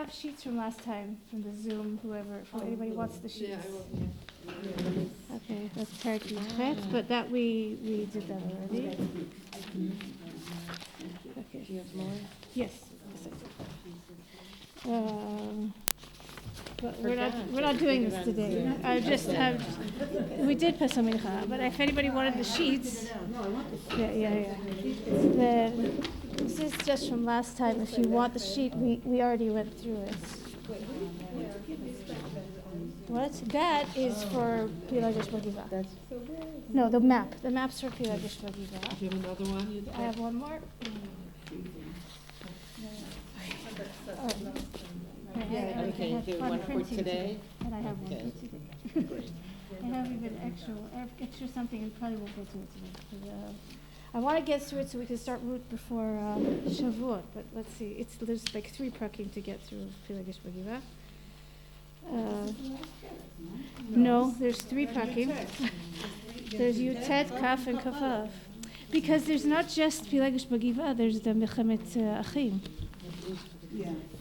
have sheets from last time, from the Zoom, whoever, if anybody wants the sheets. Yeah, I will. Okay, that's Parakut, but that we did that already. Okay. Do you have more? Yes. But we're not doing this today. We did Pesach Mincha, but if anybody wanted the sheets, yeah. Then this is just from last time. If you want the sheet, we already went through it. What? That is for Pilagish Bagiva. No, the map. The map's for Pilagish Bagiva. Do you have another one? I have one more. Okay, do one for today? And I have one for today. I have even extra something, and probably won't get to it today. I want to get through it so we can start root before Shavuot, but let's see. There's like 3 prakim to get through Pilagish Bagiva. No, there's 3 prakim. There's Yutet, Kaf, and Kafav. Because there's not just Pilagish Bagiva, there's the Mechamet Achim.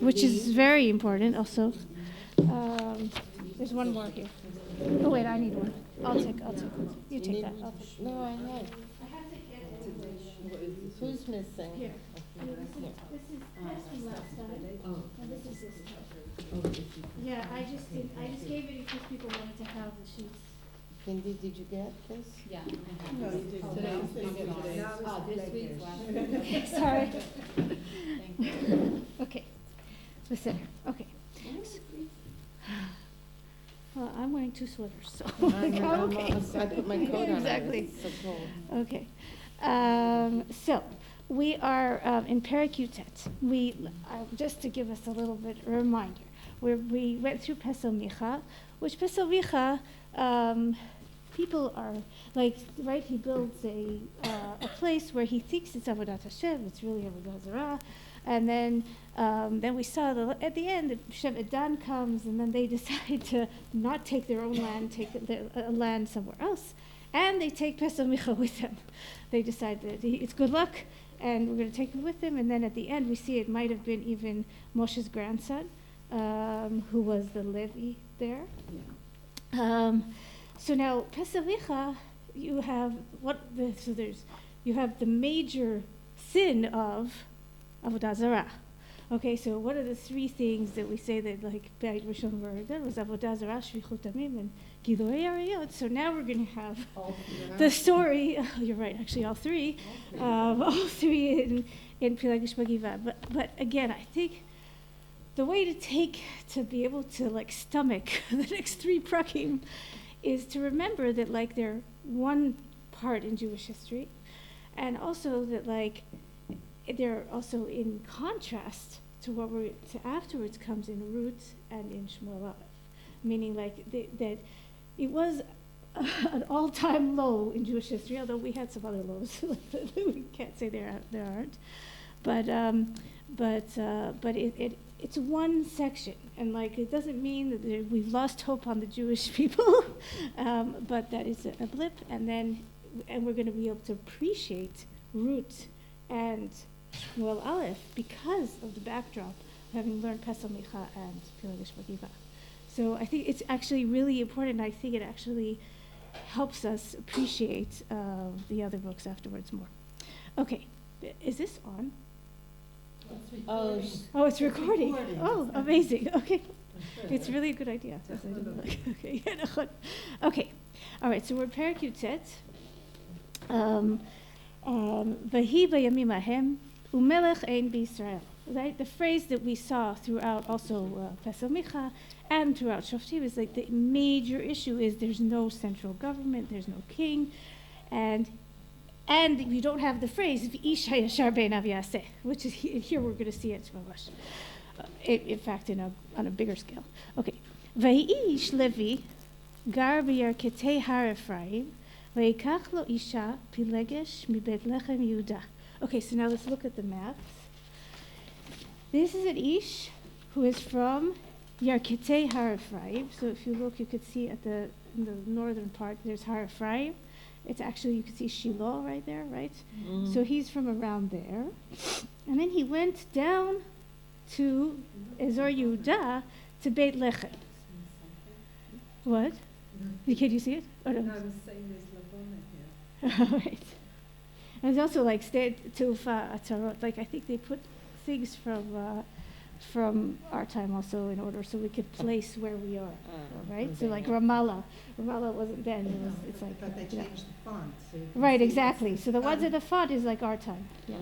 Which is very important also. There's one more here. Oh wait, I need one. I'll take one. You take that. No, I have. I have to get it. Who's missing? Here. This is last time. And this is this time. Yeah, I just gave it because people wanted to have the sheets. Cindy, did you get this? Yeah. No, you didn't. This week's last. Sorry. Thank you. Okay. The center. Okay. Well, I'm wearing 2 sweaters, so I put my coat on. Exactly. It's so cold. Okay. So we are in Parakutet. Just to give us a little bit of a reminder, we went through Pesel Micha, which Pesel Micha, people are like, right? He builds a place where he thinks it's Avodat Hashem. It's really Avodah Zarah. And then we saw at the end, Shevet Dan comes, and then they decide to not take their own land, take their land somewhere else, and they take Pesach Micha with them. They decide that it's good luck, and we're going to take him with them. And then at the end, we see it might have been even Moshe's grandson, who was the Levi there. Yeah. So now Pesach Micha, you have you have the major sin of Avodah Zarah. Okay, so what are the 3 things that we say that like Beit Rishon V'Organ was Avodah Zarah, Shvichut Damim, and Gilui Arayot. So now we're going to have the story. You're right, actually all 3, all 3 in Pilagish Bagiva. But again, I think the way to be able to like stomach the next 3 prakim is to remember that like they're one part in Jewish history, and also that like they're also in contrast to what afterwards comes in Ruth and in Shmuel Aleph, meaning like that it was an all-time low in Jewish history, although we had some other lows. We can't say there aren't, but it's one section, and like it doesn't mean that we've lost hope on the Jewish people, but that is a blip, and we're going to be able to appreciate Ruth and Shmuel Aleph because of the backdrop of having learned Pesach Micha and Pilagish Bagiva. So I think it's actually really important. I think it actually helps us appreciate the other books afterwards more. Okay, is this on? Oh, it's recording. Oh, amazing. Okay, it's really a good idea. Okay, okay. All right. So we're Parakutet. Vahi v'yamim ahem umelech ein b'Yisrael. Right, the phrase that we saw throughout also Pesach Micha and throughout Shoftim is like the major issue is there's no central government, there's no king, and you don't have the phrase V'ish hayashar beinav yaseh, which is here we're going to see it in fact on a bigger scale. Okay, Vayish Levi gar b'yarketei har Ephraim vayikach lo isha pilegesh mibet lechem Yehuda. Okay, so now let's look at the maps. This is an Ish who is from Yarketei Har Ephraim. So if you look, you could see in the northern part, there's Har Ephraim. It's actually, you can see Shiloh right there, right? Mm. So he's from around there. And then he went down to Ezor Yehuda to Beit Lechem. What? Can you see it? Oh, no. I was saying there's Lavona here. Right. And it's also like attarot. Like I think they put things from our time also in order so we could place where we are. Right? So like Ramallah wasn't then. It's like. But they changed the font. So right, exactly. So the ones in the font is like our time. Yeah.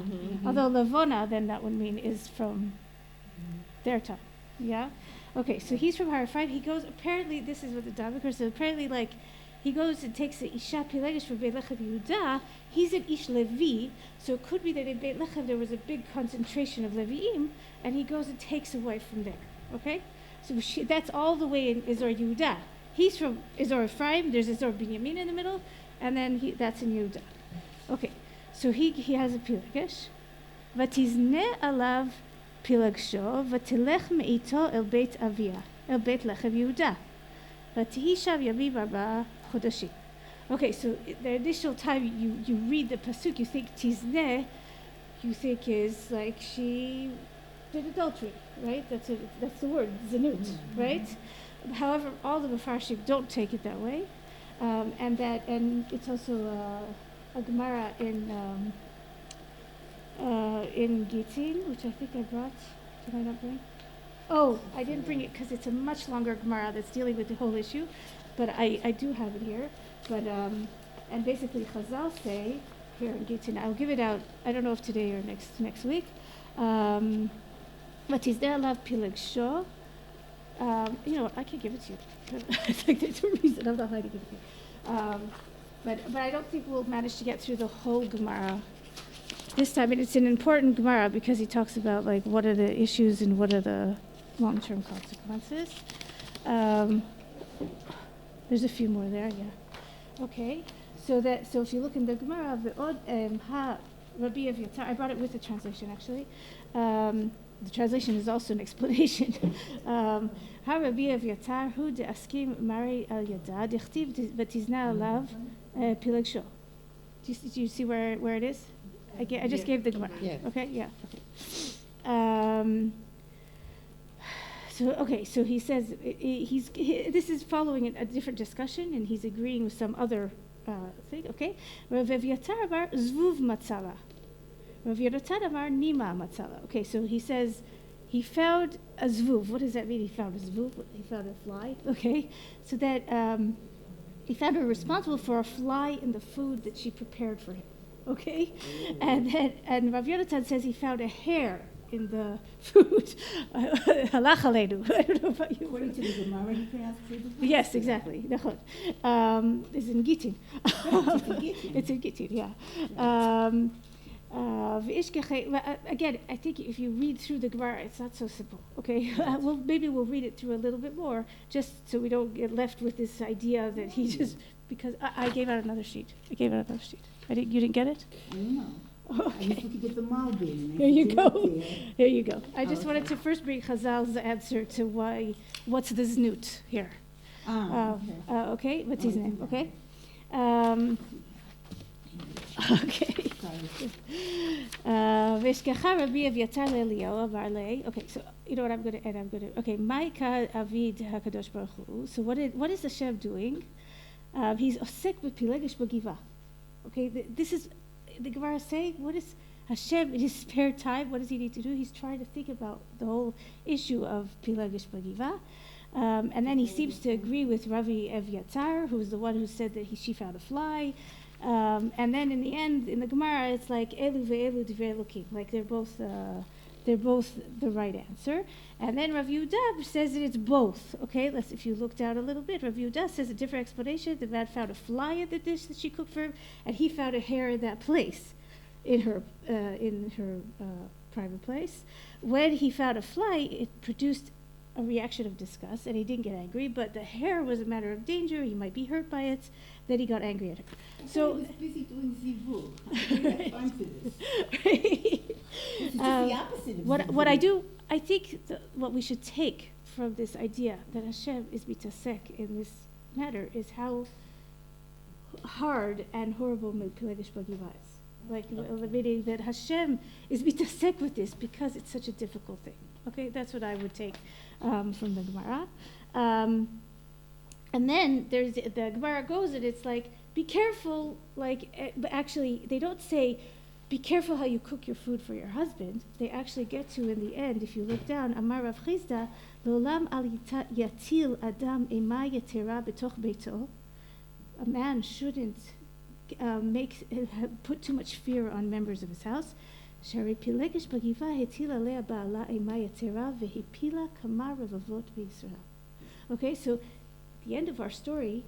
Although Lavona, then that would mean is from their time. Yeah. Okay. So he's from Harifai. He goes. Apparently, this is what the Daviker says. Apparently, like. He goes and takes the Isha Pilegish from Beit Lechem Yehuda. He's an Ish Levi, so it could be that in Beit Lechem there was a big concentration of Levi'im, and he goes and takes away from there. Okay? So that's all the way in Ezor Yehuda. He's from Ezor Ephraim, there's Ezor Binyamin in the middle, and then that's in Yehuda. Okay, so he has a Pilegish. Vatizne alav Pilegsho, vatilech me'ito el Beit Avia, el Beit Lechem Yehuda. Vatihi shav yamim arba'a chodashim. Okay, so the initial time you read the pasuk, you think tizneh, you think is like she did adultery, right? That's the word, zanut, right? However, all the Mefarshim don't take it that way, and it's also a Gemara in Gittin, which I think I brought. Did I not bring? Oh, I didn't bring it because it's a much longer Gemara that's dealing with the whole issue, but I do have it here. But and basically Chazal say here in Gittin, I'll give it out. I don't know if today or next week. But is there love pileg sho? You know what? I can give it to you. I think there's a reason. I'm not hiding it. But I don't think we'll manage to get through the whole Gemara this time. And it's an important Gemara because he talks about like what are the issues and what are the long-term consequences. There's a few more there, yeah. Okay, so if you look in the Gemara, Rabbi Aviatar, I brought it with the translation actually. The translation is also an explanation. Ha Rabbi Aviatar hu de askim mari al yada dichtiv v'tizna alav pileg sho. Do you see where it is? I just gave the Gemara. Yes. Okay, yeah. Okay. So he says this is following a different discussion, and he's agreeing with some other thing. Okay, Rav Aviatar amar zvuv matzala, Rav Yonatan amar nima matzala. Okay, so he says he found a zvuv. What does that mean? He found a zvuv. He found a fly. Okay, so that he found her responsible for a fly in the food that she prepared for him. Okay, and Rav Yonatan says he found a hair in the food. Halach aleinu. I don't know about you. According to the Gemara, he can ask food. Yes, exactly. It's in Gittin. It's in Gittin, yeah. Again, I think if you read through the Gemara, it's not so simple. Okay, maybe we'll read it through a little bit more, just so we don't get left with this idea that he just because I gave out another sheet. You didn't get it? No. Okay. I used to get the Malbin. Here you go. Here you go. I just wanted to first bring Chazal's answer to what's the znut here. Okay, what's his name? Okay. Okay. Veshkecha Rabbi Aviatar leEliyahu amar le. Okay, so you know what I'm going to add? Okay, Ma'ika Avid HaKadosh Baruch Hu. So what is Hashem doing? He's osek b'pilegish b'giva. Okay, this is the Gemara saying, what is Hashem in his spare time? What does he need to do? He's trying to think about the whole issue of Pilegish Bagiva. And then he seems to agree with Rabbi Aviatar, who's the one who said that she found a fly. And then in the end, in the Gemara, it's like Elu ve'elu divrei Elokim. Like they're both the right answer. And then Rav Yehuda says that it's both. Okay, if you look down a little bit, Rav Yehuda says a different explanation. The man found a fly in the dish that she cooked for him, and he found a hair in that place, in her private place. When he found a fly, it produced a reaction of disgust, and he didn't get angry, but the hair was a matter of danger. He might be hurt by it. Then he got angry at her. So he was busy doing zivur. I have time for this. It's just the opposite of zivur. I think what we should take from this idea that Hashem is mitasek in this matter is how hard and horrible Pilegish Bagiva is. meaning that Hashem is mitasek with this because it's such a difficult thing. Okay, that's what I would take from the Gemara. And then there's the Gemara goes and it's like, be careful, but actually they don't say, be careful how you cook your food for your husband. They actually get to, in the end, if you look down, Amar Rav Chizda, L'olam al yatil adam ema yetera betoch beito. A man shouldn't put too much fear on members of his house. Shari pilegesh bagiva hetila lea ba'ala ema yetera vehipila kama revavot b'Yisrael. Okay, so at the end of our story,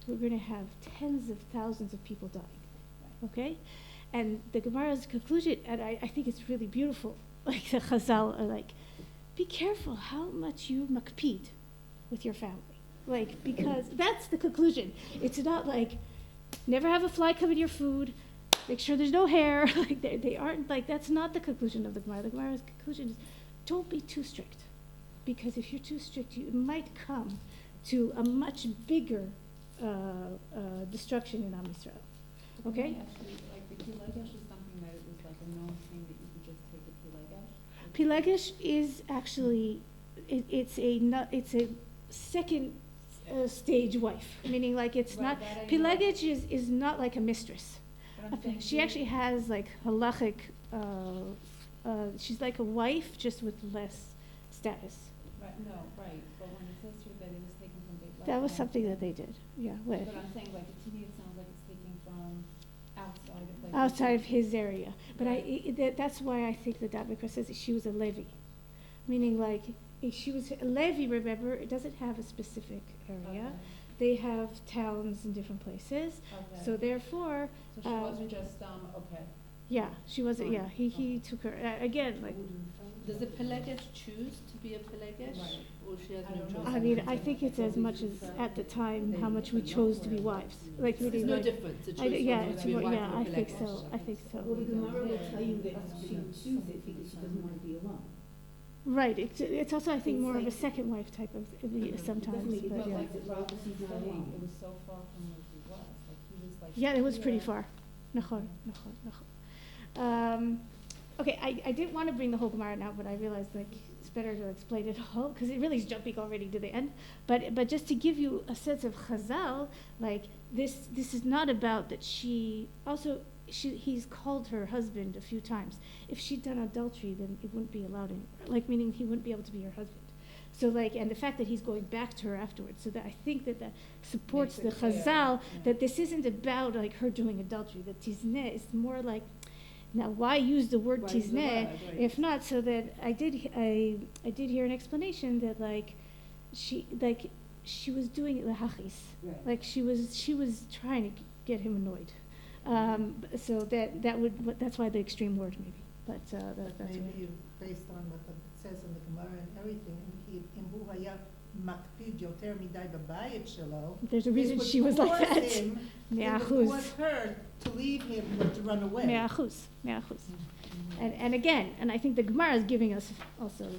we're going to have tens of thousands of people dying. Okay? And the Gemara's conclusion, and I think it's really beautiful, like the Chazal are like, be careful how much you makpid with your family. Because that's the conclusion. It's not like, never have a fly come in your food, make sure there's no hair. They aren't, that's not the conclusion of the Gemara. The Gemara's conclusion is, don't be too strict. Because if you're too strict, you might come to a much bigger destruction in Am Yisrael. Okay? Actually, the pilegesh is something that it was a known thing that you could just take a pilegesh? Pilegesh is actually, it's a second stage wife, meaning it's not, pilegesh is not like a mistress. She actually has halachic, she's like a wife just with less status. Right, no, right, but when it says here that it was taken from Beit That was something that they did, yeah. But I'm saying, to me it sounds like it's taken from outside of outside of his area. But that's why I think that because says that she was a Levi. Meaning if she was a Levi, remember, it doesn't have a specific area. Okay. They have towns in different places. Okay. So therefore... So she wasn't just, okay. Yeah, she wasn't, yeah. He took her, again, Does a pilegesh choose to be a pilegesh? Right. Or she has I no don't know. choice? I mean, I think it's as much as at the time how much we chose to be wives. Really, There's no difference. The choice it's to be more, wife yeah, or I think pilegesh. so. I think so. Well, the Gemara will tell you that she would choose it because she doesn't want to be alone. Right. It's also, I think, more of a second wife type of sometimes. It But doesn't yeah. make it right, but she's not alone. It was so far from where he was. He was Yeah, it was pretty far. Nachon. Okay, I didn't want to bring the whole Gemara now, but I realized it's better to explain it all because it really is jumping already to the end. But just to give you a sense of Chazal, this is not about that he's called her husband a few times. If she'd done adultery, then it wouldn't be allowed anymore. Meaning he wouldn't be able to be her husband. So and the fact that he's going back to her afterwards, so that I think that supports the Chazal that this isn't about her doing adultery. The tizneh is more now why use the word tizneh if not so that I did hear an explanation that she was doing it lahachis, Right. she was trying to get him annoyed. So that's why the extreme word maybe. But that's maybe based on what it says in the Gemara and everything, אם הוא היה מקפיד יותר מדי בבית שלו, there's a reason she was like that. It would force her to leave him or to run away. Mea achuz. And again, and I think the Gemara is giving us also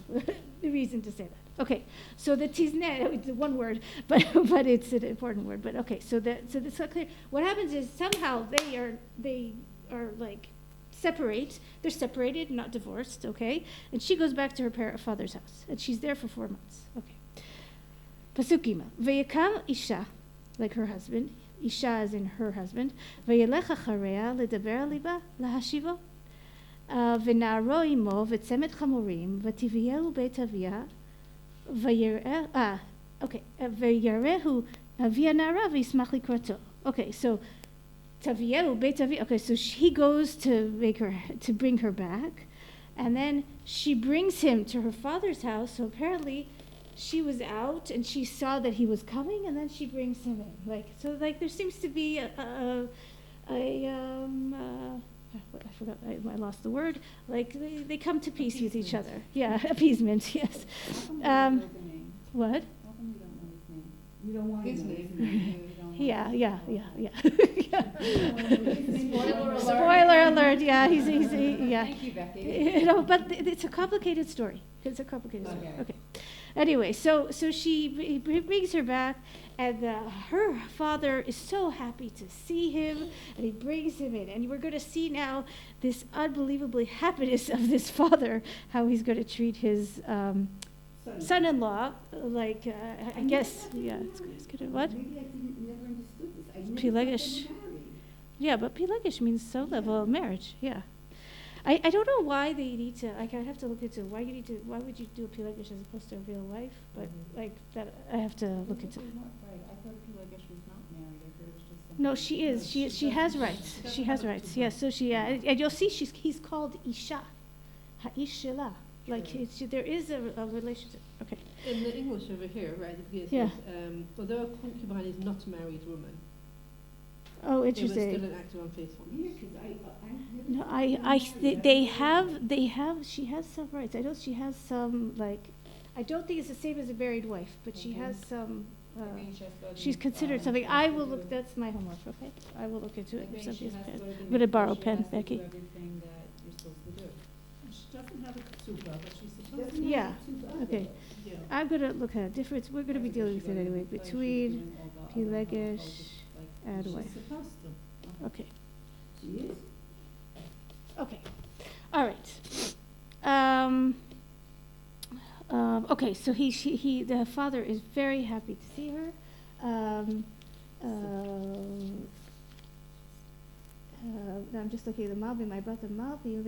the reason to say that. Okay, so the tizneh, it's one word, but it's an important word. But okay, so that's so clear. What happens is somehow they are separate. They're separated, not divorced. Okay, and she goes back to her father's house, and she's there for 4 months. Okay. Pasuk Gimel. Vayakam isha, like her husband. Isha as in her husband. Vayelech acharei ledaber liba lahashivo. ונערו עמו וצמד חמורים ותביאהו בית אביה ויראהו אבי הנערה וישמח לקראתו. Okay, so תביאהו בית אביה. Okay, so he goes to bring her back, and then she brings him to her father's house. So apparently she was out and she saw that he was coming, and then she brings him in. There seems to be I forgot, I lost the word. They come to peace with each other. Yeah, appeasement, yes. What? How come you don't know his name? You don't want His to. name. Yeah. Spoiler alert. Spoiler alert, yeah, yeah. Thank you, Becky. But it's a complicated story. Okay. Anyway, so he brings her back, and her father is so happy to see him, and he brings him in. And we're going to see now this unbelievably happiness of this father, how he's going to treat his son-in-law, like, I guess, yeah, it's good. What? Maybe I never understood this. I never Pilegesh. thought they were married. Yeah, but Pilegesh means some level of marriage, yeah. I don't know why they need to, like, I have to look into why would you do a Pilegesh as opposed to a real wife, but like that I have to look into. Right, I thought Pilegesh was not married, I thought it was just something. No, she is. She has rights. She has rights. Yes. So she and you'll see he's called Isha, Ha'ish Shela. Like there is a relationship. Okay. In the English over here, right? It Yeah. says, although a concubine is not a married woman, Oh, it was still interesting. an act of unfaithfulness. Yeah, 'cause No, they have. She has some rights. I know she has some like. I don't think it's the same as a married wife, but she has some. She's considered something. I will look. That's my homework. Okay, I will look into it. If somebody's pen. I'm gonna borrow a pen, Becky. Everything that you're supposed to do. She doesn't have a ksuba, but she's supposed to. Yeah. Okay. Yeah. I'm gonna look at a difference. We're gonna be dealing with it anyway between Pilegesh and wife. She's supposed to. Okay. she is. Okay. All right. Okay. So the father is very happy to see her. I'm just looking at the Malvi, my brother Malvi.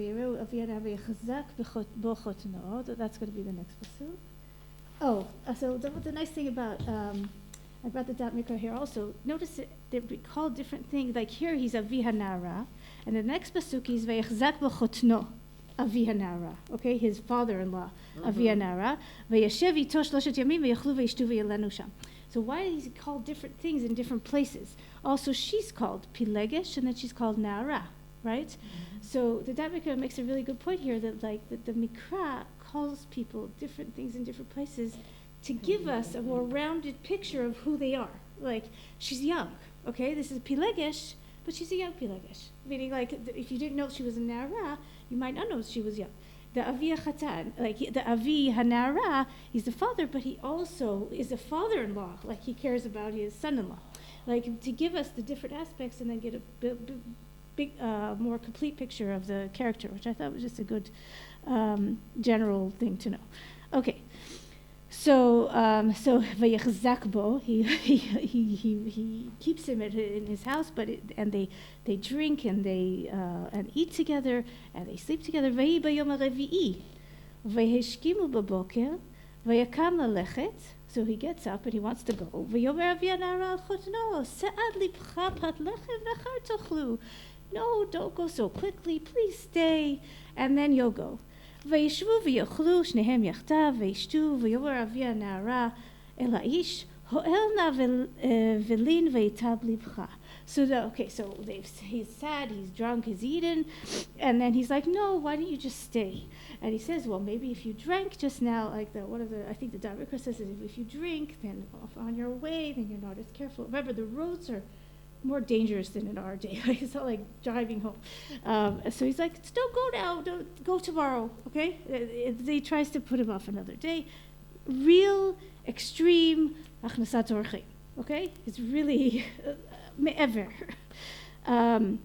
That's going to be the next pasuk. Oh, so the nice thing about I brought the dot mikra here also. Notice they call different things. Like here, he's avi hanara, and the next pasuk is vayachzak b'chotno, avi hanara. Okay, his father-in-law, avi hanara. Vayashev ito shloshet yamim vayachlu vayishtu vayelenu sham. So why is he called different things in different places? Also, she's called Pilegesh, and then she's called Nara, right? So the dot mikra makes a really good point here that the mikra calls people different things in different places to give us a more rounded picture of who they are. Like, she's young, okay? This is Pilegesh, but she's a young Pilegesh. Meaning, like, if you didn't know she was a Nara, you might not know she was young. The Avi Chatan, like the Avi Hanara, he's the father, but he also is a father-in-law. Like, he cares about his son-in-law. Like, to give us the different aspects and then get a big, more complete picture of the character, which I thought was just a good general thing to know. Okay. So vayachzak bo, he keeps him in his house, and they drink and they and eat together and they sleep together. Vayi bayom harevi'i, vayheshkimu baboker, vayakam lalechet. So he gets up and he wants to go. Vayomer avi hanara al chotno, se'ad libcha pat lechem v'achar tochlu. No, don't go so quickly. Please stay, and then you'll go. וישבו ויאכלו שניהם יחדיו וישתו ויאמר אבי הנערה אל האיש הואל נא ולין ויטב לבך. So he's sad, he's drunk, he's eaten, and then he's like, no, why don't you just stay? And he says, well, maybe if you drank just now, like I think the Dr. says is if you drink, then on your way, then you're not as careful. Remember, the roads are more dangerous than in our day. Like, it's not like driving home. So he's like, don't go now, don't go tomorrow, okay? He tries to put him off another day. Real extreme achnasat orchim, okay? It's really me'ever. Okay,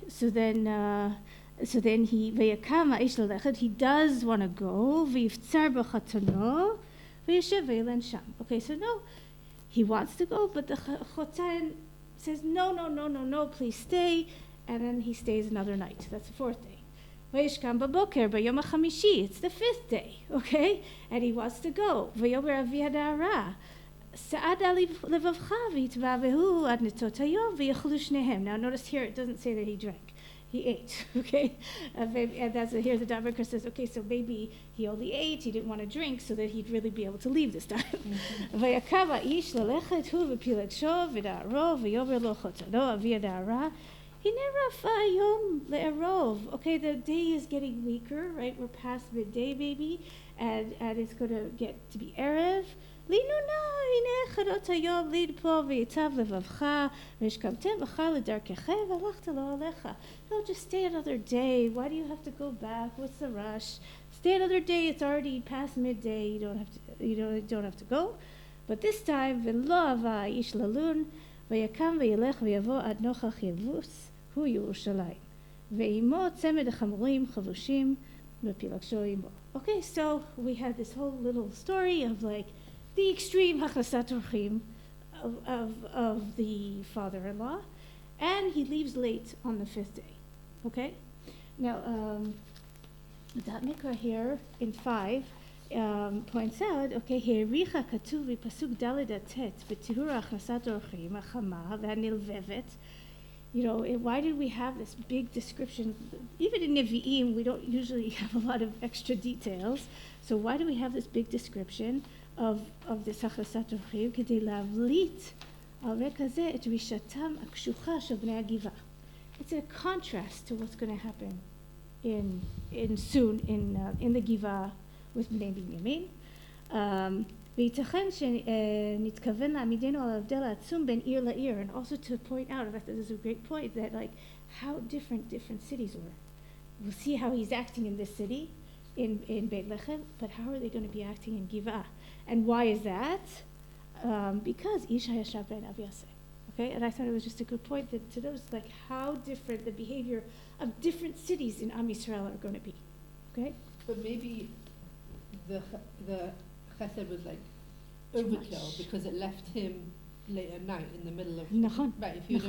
so then he vayakam ha'ish lalechet, he does want to go, v'yiftzar b'chatano, v'yashev v'yelen sham. Okay, so no, he wants to go, but the chotan says, no, please stay. And then he stays another night. That's the fourth day. Vayishkam baboker bayom hachamishi. It's the fifth day, okay? And he wants to go. Vayomer avi hanara. Sa'ad levavcha v'yitvavehu ad netot hayom v'yachlu shnehem. Now notice here it doesn't say that he drank. He ate, okay? And here the Davar says, okay, so maybe he only ate, he didn't want to drink, so that he'd really be able to leave this time. Vayakav ha'ish lalechet hu v'pilegsho v'da'aro v'yomer lo chotano avi hanara hine rafa hayom le'erov. Okay, the day is getting weaker, right? We're past midday, maybe, and it's going to get to be Erev. Don't just stay another day. Why do you have to go back? What's the rush? stay another day. It's already past midday. You don't have to go. But this time, ולא אהבה איש ללון, ויקם וילך ויבוא עד נוכח יבוס, הוא ירושלים. ועמו צמד החמורים חבושים ופילגשו עמו. Okay, so we had this whole little story of like the extreme הכנסת אורחים of the father-in-law, and he leaves late on the 5th day. Okay? Now, that mikra here in 5 points out, okay, העריכה כתוב בפסוק ד' עד ט' בתיאור הכנסת אורחים, החמה והנלבבת. You know, why did we have this big description? Even in Nevi'im, we don't usually have a lot of extra details. So why do we have this big description of this הכנסת אורחים? כדי להבליט על רקע זה את רישתם הקשוחה של בני הגבעה. It's a contrast to what's going to happen soon in the Giva with בני בנימין. וייתכן שנתכוון להעמידנו על ההבדל העצום בין עיר לעיר, and also to point out, I thought this is a great point, that like how different cities were. We'll see how he's acting in this city, in Beit Lechem, but how are they going to be acting in Giva? And why is that? Because Ish HaYashab ben Aviaseh. Okay, and I thought it was just a good point that to notice like how different the behavior of different cities in Am Yisrael are going to be. Okay? But maybe the chesed was like overkill because it left him late at night in the middle of right. If you would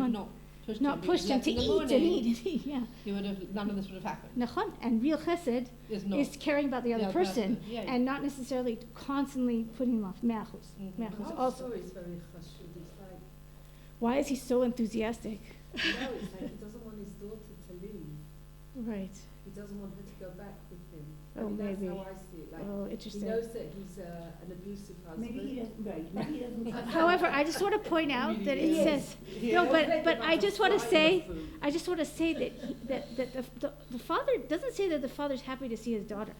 have not pushed him to eat, yeah, you would have none of this would have happened. Nachon, and real chesed is caring about the other person and not necessarily constantly putting him off. Me'achus, me'achus also. Is very chashuv. It's like, why is he so enthusiastic? it's like he doesn't want his daughter to leave. Right. He doesn't want her to go back with him. Oh, maybe. That's how I see it. Like, oh, interesting. He knows that he's an abusive husband. Maybe he doesn't, right, maybe he doesn't. However, I just want to point out that it says, no, but I just want to say that the father doesn't say that the father's happy to see his daughter.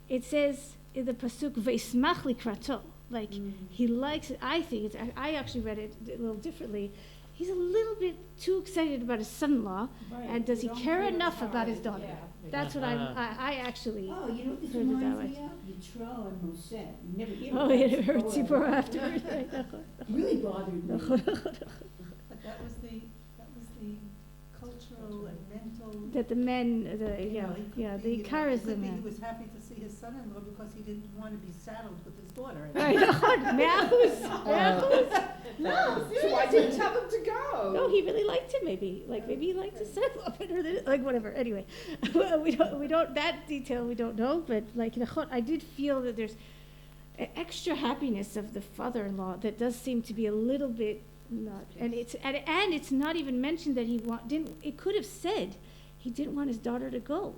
It says in the pasuk, ve'ismach likrato, like he likes it. I think I actually read it a little differently. He's a little bit too excited about his son-in-law, and does he care enough about his daughter? Yeah. That's what I actually Oh, you know what this heard it that reminds way. me of? Yitro and Moshe. You never hear Oh, about it this. hurts you more afterwards. Really bothered me. But that was the cultural and mental. That the men, the It charisma. could be he was happy to see his son-in-law because he didn't want to be saddled with his daughter. Right, me'achus. No, so why didn't tell them to go? No, he really liked him. Maybe he liked his son better than like whatever. Anyway, we don't that detail we don't know. But like I did feel that there's extra happiness of the father-in-law that does seem to be a little bit not, and it's not even mentioned that he didn't. It could have said he didn't want his daughter to go.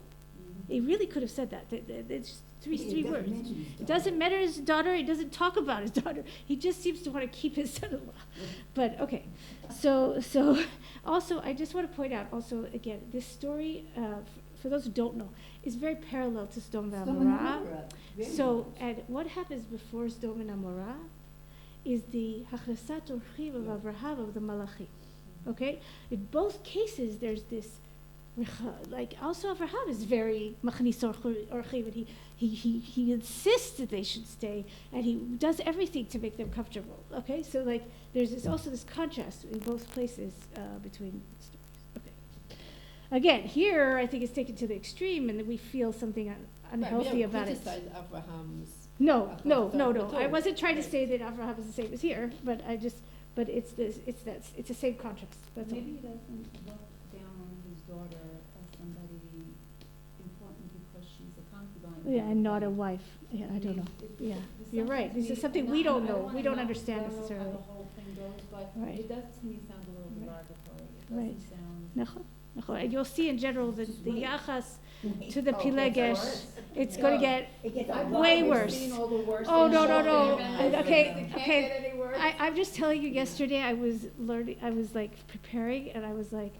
It really could have said that. It's just three words. It doesn't matter his daughter. He doesn't talk about his daughter. He just seems to want to keep his son-in-law. But okay, so also I just want to point out also again this story for those who don't know is very parallel to Sdom and Amorah. So and what happens before Sdom and Amorah is the hachlasat orchim of Avraham of the Malachim. Okay, in both cases there's this. Like also Avraham is very machnis orchim, and he insists that they should stay, and he does everything to make them comfortable. Okay, so like there's also this contrast in both places between stories. Okay, again here I think it's taken to the extreme, and we feel something unhealthy about it. Abraham's No. I wasn't trying to say that Avraham is the same as here, but it's the same contrast. That's all. Maybe he doesn't look down on his daughter as somebody important because she's a concubine. Yeah, and not a wife. Yeah, I don't know. Yeah, you're right. This is something we don't know. We don't understand necessarily. I don't know how the whole thing goes, but Right. it does to me sound a little derogatory. It Right. doesn't sound. And you'll see in general the yachas to the pilegesh, it's going to get It gets way worse. Oh, no. Okay. Get any worse. I'm just telling you, yesterday I was like preparing, and I was like,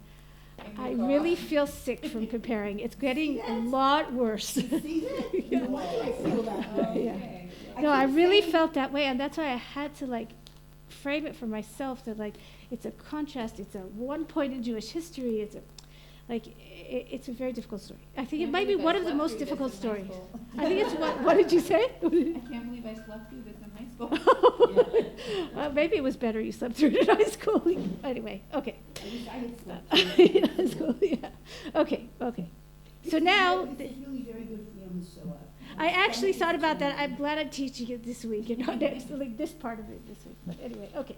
I really feel sick from preparing. It's getting a lot worse. See that? No wonder I feel that way. Yeah. No, I really felt that way, and that's why I had to like frame it for myself that like it's a contrast. It's a one point in Jewish history. Like, it's a very difficult story. I think it might be one of the most difficult stories. I think it's what did you say? I can't believe I slept through this in high school. Well, maybe it was better you slept through it in high school. Anyway, okay. At least I had slept. In high school, yeah. Okay. So now, This is really very good for you on the show. I actually thought about that. I'm glad I'm teaching it this week and not next, like this part of it this week. But anyway, okay.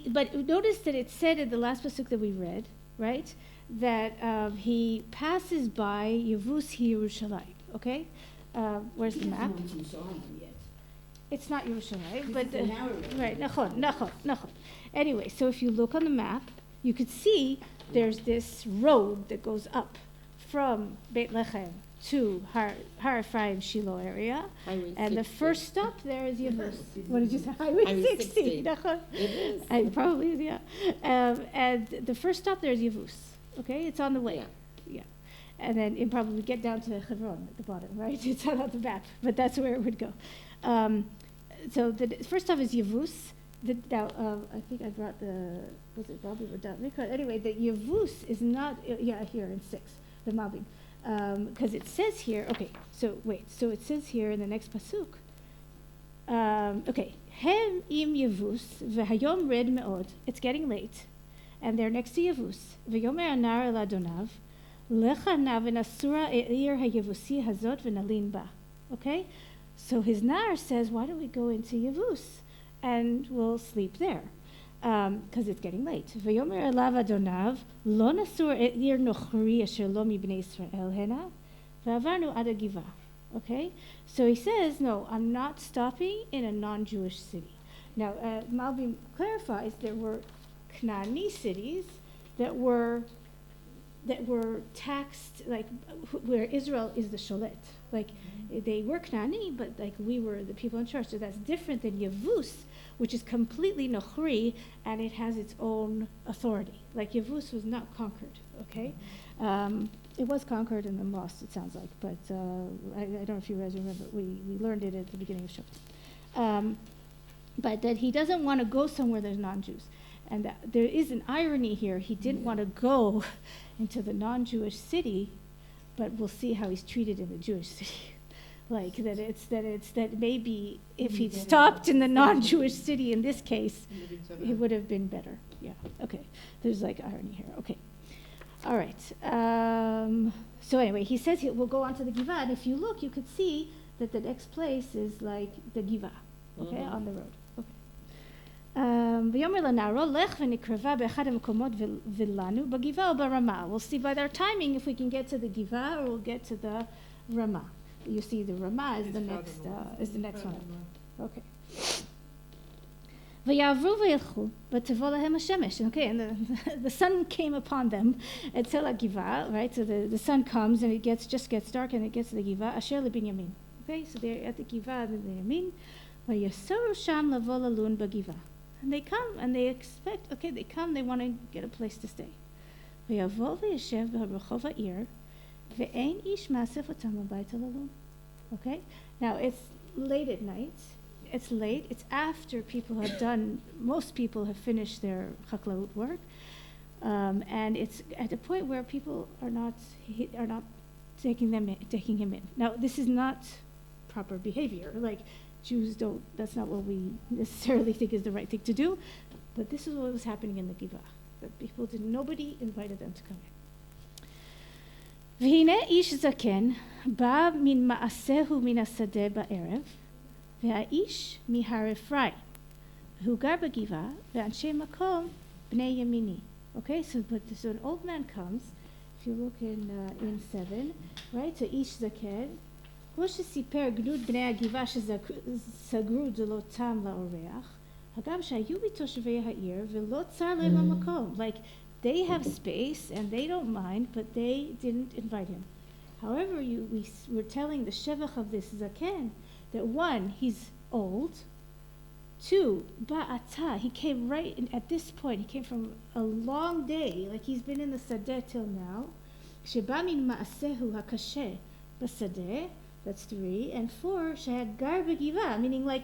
But notice that it said in the last pasuk that we read, right, that he passes by Yevus Yerushalayim. Okay, where's the map? It's not Yerushalayim, but right, nachon. Anyway, so if you look on the map, you could see there's this road that goes up from Beit Lechem to Har Ephraim Shiloh area, and the first stop there is Yevus. What did you say? Highway 60. It is. Probably, yeah. And the first stop there is Yevus. Okay, it's on the way. Yeah. And then it probably get down to Hebron at the bottom, right? It's not on the map, but that's where it would go. So the first stop is Yevus. I think I brought was it Bobby or David? Anyway, the Yevus is not, here in 6, the Malbim. Because it says here, so it says here in the next pasuk, Hem im Yevus, v'hayom red me'od, it's getting late, and they're next to Yevus, v'yomer anar el adonav, lecha na v'nasura e'ir ha-Yevusi hazot v'nalin ba. Okay? So his nar says, why don't we go into Yevus, and we'll sleep there. Because it's getting late. V'yomer elav adonav, lo nasur e'ir nochri asher lo mibnei Yisrael hena, v'avarnu ad hagivah. Okay? So he says, no, I'm not stopping in a non-Jewish city. Now, Malbim clarifies there were Canaanite cities that were taxed, like where Israel is the sholet. Like they were Canaanite, but like we were the people in charge. So that's different than Yevus, which is completely nochri, and it has its own authority. Like Yevus was not conquered, okay? It was conquered and then lost, it sounds like, but I don't know if you guys remember, we learned it at the beginning of Shoftim. But that he doesn't want to go somewhere there's non-Jews. And that there is an irony here. He didn't want to go into the non-Jewish city, but we'll see how he's treated in the Jewish city. Like that maybe if he'd stopped in the non-Jewish city in this case, it would have been better. Yeah, okay. There's like irony here. Okay. All right. So anyway, he says we'll go on to the Givah, and if you look, you could see that the next place is like the Givah, okay, on the road. ויאמר לנערו, לך ונקרבה באחד המקומות ולנו בגבעה או ברמה. We'll see by their timing if we can get to the Givah or we'll get to the Rama. You see the Rama is the next one. Okay. ויעברו וילכו ותבוא להם השמש. Okay, and the sun came upon them until a Givah, right? So the sun comes and it just gets dark and it gets to the Givah, asher לבנימין. Okay, so they're at the Givah of בנימין. ויסורו שם לבוא ללון בגבעה. And they come and they expect, they want to get a place to stay. ויבוא וישב ברחוב העיר, ואין איש מאסף אותם הביתה ללון. Okay? Now it's late at night. It's late. It's after people have most people have finished their chaklaut work. And it's at a point where people are not taking him in. Now this is not proper behavior. Like, Jews don't, that's not what we necessarily think is the right thing to do, but this is what was happening in the Givah, that nobody invited them to come in. והנה איש זקן בא מן מעשהו מן השדה בערב, והאיש מהר אפרים, והוא גר בגבעה, ואנשי מקום בני ימיני. Okay, so an old man comes, if you look in 7, right, so איש זקן, כמו שסיפר גדוד בני הגבעה שסגרו דלותם לאורח, הגם שהיו מתושבי העיר ולא צר להם המקום. Like, they have space and they don't mind, but they didn't invite him. However, we're telling the shevach of this zaken that 1, he's old. 2, ba'ata, he came right at this point. He came from a long day, like he's been in the sadeh till now. שבא מן מעשהו הקשה בשדה. That's 3. And 4, shehad gar b'givah, meaning like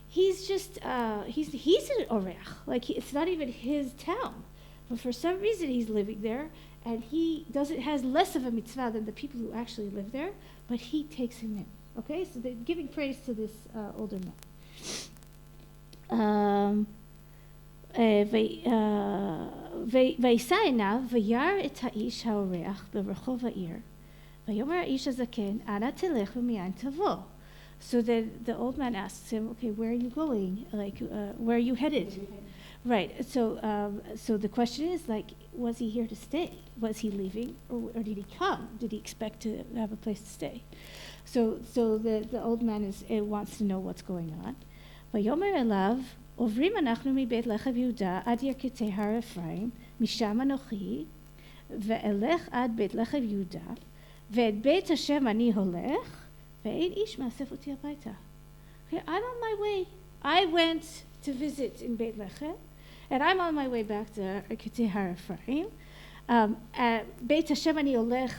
he's just he's an oreach, like it's not even his town. but for some reason he's living there, and he has less of a mitzvah than the people who actually live there, but he takes him in. Okay, so they're giving praise to this older man. וישא עיניו וירא את האיש האורח ברחוב העיר, ויאמר האיש הזקן, אנה תלך ומאין תבוא? So then the old man asks him, okay, where are you going? Like, where are you headed? Right. So the question is, like, was he here to stay? Was he leaving, or did he come? Did he expect to have a place to stay? So the old man wants to know what's going on. ויאמר אליו, עוברים אנחנו מבית לחם יהודה עד ירכתי הר אפרים, משם אנוכי, ואלך עד בית לחם יהודה, ואת בית השם אני הולך, ואין איש מאסף אותי הביתה. Okay, I'm on my way. I went to visit in Beit Lechem, and I'm on my way back to Yרכתי הר אפרים. Beit Hashem ani olech,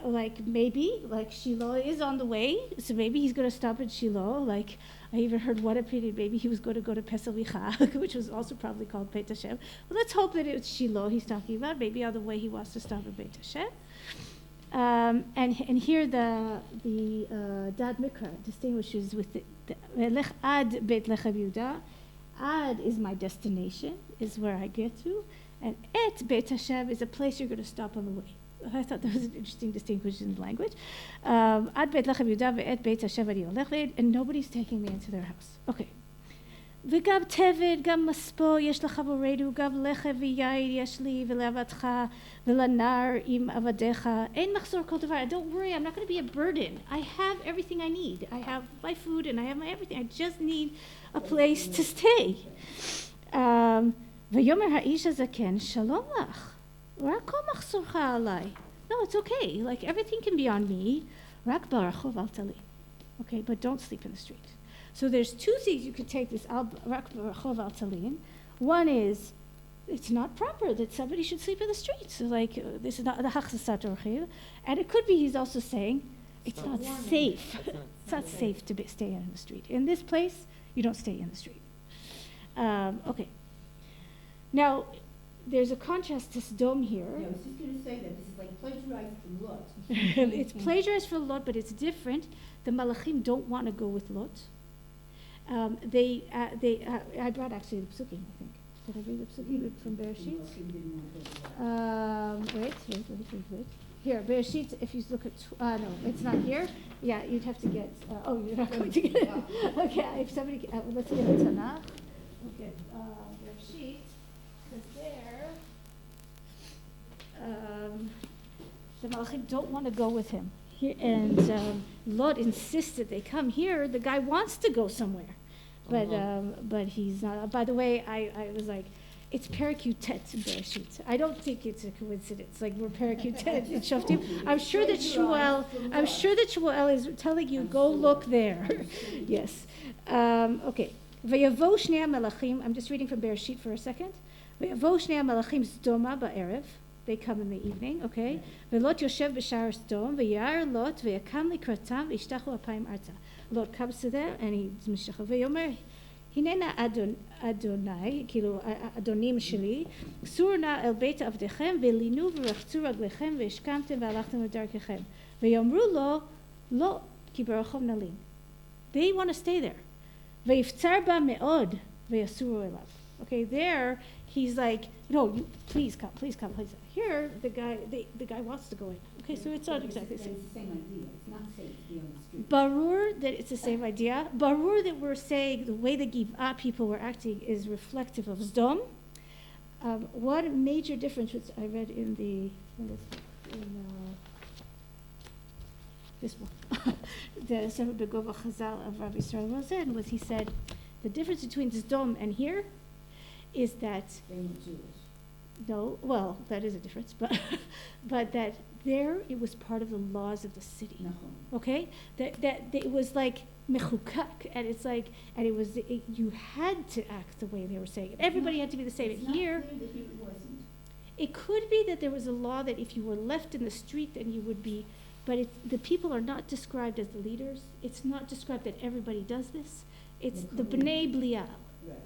like maybe, like Shiloh is on the way, so maybe he's going to stop at Shiloh. Like I even heard one opinion, maybe he was going to go to Pesach, which was also probably called Beit Hashem. Well, let's hope that it's Shiloh he's talking about. Maybe on the way he wants to stop at Beit Hashem. And here the Dad Mikra distinguishes with the Lech Ad Beit Lechem Yehuda. Ad is my destination, is where I get to, and Et Beit Hashem is a place you're going to stop on the way. I thought that was an interesting distinction in the language. Ad Beit Lechem Yehuda ve'et Beit Hashem ani olech ve'ed, and nobody's taking me into their house. Okay. וגם תבד, גם מספו, יש לחבורנו, גם לחם ויין יש לי, ולעבדך, ולנער עם עבדיך. אין מחסור כל דבר. Don't worry, I'm not going to be a burden. I have everything I need. I have my food and I have my everything. I just need a place to stay. ויאמר האיש הזקן, שלום לך. רק כל מחסורך עליי. No, it's okay. Like everything can be on me. רק ברחוב אל תלין. Okay, but don't sleep in the street. So there's two things you could take this rak b'rachov al talin. One is, it's not proper that somebody should sleep in the streets. So like this is not the hachsasat orchiv, and it could be he's also saying it's not safe. It's not safe to stay in the street. In this place, you don't stay in the street. Okay. Now, there's a contrast to Sodom here. Yeah, I was just going to say that this is like plagiarized from Lot. It's plagiarized from Lot, but it's different. The Malachim don't want to go with Lot. I brought actually the psukim, I think. Did I read the psukim from Bereshit? Wait. Here, Bereshit, if you look at, no, it's not here. Yeah, you'd have to get, you're not going to get it. Okay, if somebody, let's get the Tanakh. Okay, Bereshit, because there, the Malachim don't want to go with him. Here, and Lot insisted they come here. The guy wants to go somewhere, but he's not. By the way, I was like, it's Perikutet in Bereshit. I don't think it's a coincidence. Like we're Perikutet in Shoftim. I'm sure that Shmuel is telling you go look there. Yes. Okay. Vayavo shnei melachim. I'm just reading from Bereshit for a second. Vayavo shnei melachim zdoma ba'erev. They come in the evening, okay? Velot yoshev b'shar Sodom, v'yar Lot, v'yakam likratam, v'yishtachu apayim arta. Lot comes to them, and he's mishachav. V'yomer, hinena Adonai, כאילו, אדונים שלי, סור נא אל בית עבדיכם, ולינו ורחצו רגליכם, והשכמתם והלכתם לדרככם. ויאמרו לו, לא, כי ברחוב נלין. They want to stay there. ויפצר בה מאוד, ויסורו אליו. Okay, there, he's like, no, please come. Here, the guy wants to go in. Okay, so it's not exactly the same. It's the same idea. It's not safe to be on the street. Barur, that it's the same idea. Barur, that we're saying the way the Giv'ah people were acting is reflective of Sodom. One major difference, which I read in this book, the Sefer Begova Chazal of Rabbi Yisrael Rosen, was he said, the difference between Sodom and here is that that is a difference, but that there it was part of the laws of the city. Okay, that it was like mechukak, and it's like, and you had to act the way they were saying it. Everybody had to be the same. And here, it could be that there was a law that if you were left in the street, then you would be. But the people are not described as the leaders. It's not described that everybody does this. It's the Bnei Blial.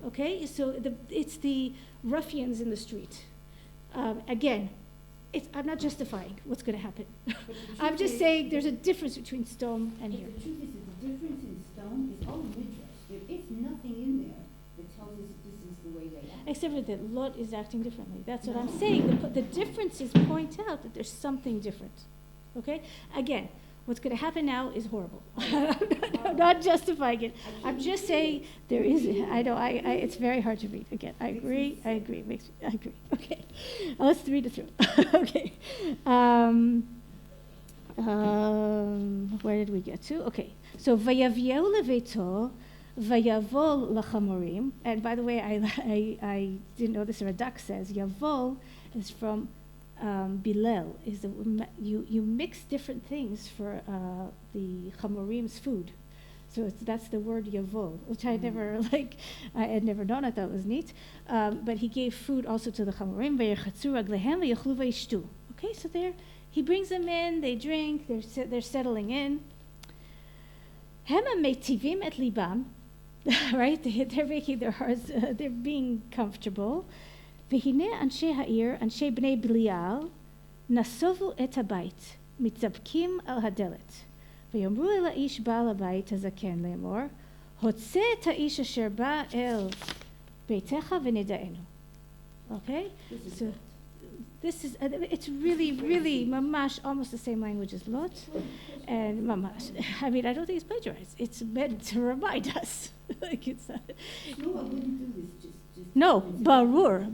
Okay, so it's the ruffians in the street. Again, I'm not justifying what's going to happen. I'm just saying there's a difference between Sdom and here. The truth is that the difference in Sdom is all midrash. There is nothing in there that tells us this is the way they act. Except for that Lot is acting differently. That's what I'm saying. The differences point out that there's something different. Okay? Again, what's going to happen now is horrible. I'm not justifying it. I'm just saying there is. I know. It's very hard to read. Again, I agree. I agree. I agree. Okay, let's read it through. Okay. Where did we get to? Okay. So vayavieu leveito, vayavol lachamorim. And by the way, I didn't know this. Radak says yavol is from. Bilel is you mix different things for the chamorim's food, so that's the word yavol, which I had never known. I thought it was neat. But he gave food also to the chamorim. Okay, so there he brings them in. They drink. They're settling in. Hema meitivim et libam, right? They're making their hearts. They're being comfortable. והנה אנשי העיר, אנשי בני בליעל, נסובו את הבית, מתדפקים על הדלת. ויאמרו אל האיש בעל הבית הזקן לאמור, הוצא את האיש אשר בא אל ביתך ונדענו. Okay? So this is, it's really mamash, almost the same language as Lot. And mamash, I mean, I don't think it's plagiarized. It's meant to remind us. Like it's No, I wouldn't do this just no, barur.